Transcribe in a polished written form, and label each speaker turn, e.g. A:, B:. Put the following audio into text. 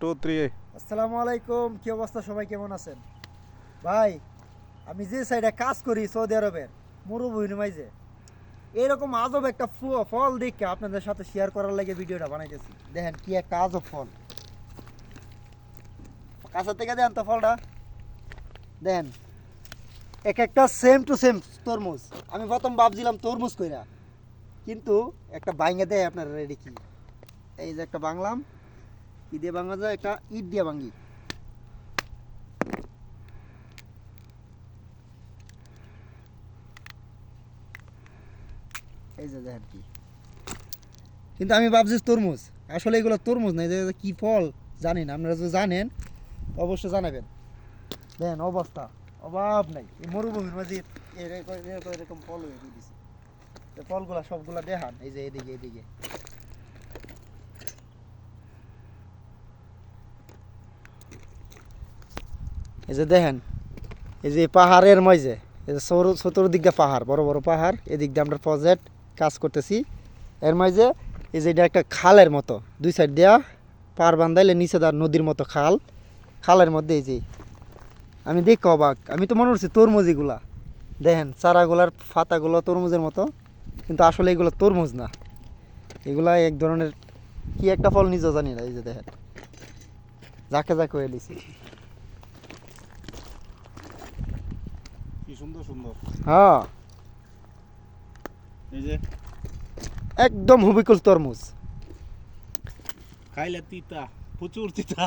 A: 2 3
B: আসসালামু আলাইকুম, কি অবস্থা? সবাই কেমন আছেন? ভাই, আমি যে সাইডে কাজ করি সৌদি আরবের মরুভূমির মাঝে, এরকম আজব একটা ফল দেখে আপনাদের সাথে শেয়ার করার লাগে ভিডিওটা বানাইতেছি। দেখেন কি একটা আজব ফল, কাছে থেকে দেন তো ফলটা। দেখেন এক একটা সেম টু সেম তরমুজ। আমি প্রথম ভাবছিলাম তরমুজ কইরা, কিন্তু একটা বাইঙ্গা দেয় আপনার রেডি কি। এই যে একটা বাংলাম, কি দিয়ে ভাঙা যায়? একটা ইট দিয়ে ভাঙি। এই যে দেখেন কি, কিন্তু আমি ভাবছি তরমুজ, আসলে এগুলো তরমুজ না। যে কি ফল জানি না, আপনারা যদি জানেন অবশ্যই জানাবেন। দেখেন অবস্থা, অভাব নাই এই মরুভূমির মাঝে এরকম ফল হয়ে দিয়েছে। ফলগুলা সবগুলা দেখান, এই যে এদিকে এদিকে। এই যে দেখেন, এই যে পাহাড়ের মাঝে, এই যে চতুর্দিকে পাহাড়, বড় বড় পাহাড়, এদিক দিয়ে আমরা প্রজেক্ট কাজ করতেছি। এর মাঝে এই যে এটা একটা খালের মতো, দুই সাইড দেওয়া পার বান্ধাইলে নিচে তার নদীর মতো খাল। খালের মধ্যে এই যে আমি দেখ অবাক, আমি তো মনে করছি তরমুজ এগুলা। দেখেন চারাগুলার পাতাগুলো তরমুজের মতো, কিন্তু আসলে এগুলো তরমুজ না, এগুলা এক ধরনের কি একটা ফল, নিজেও জানি না। এই যে দেখেন যাকে যাকে হয়ে লিছি।
A: কি সুন্দর সুন্দর।
B: হ্যাঁ,
A: এই যে
B: একদম হুবিকুল তরমুজ।
A: খাইলে তিতা, প্রচুর তিতা।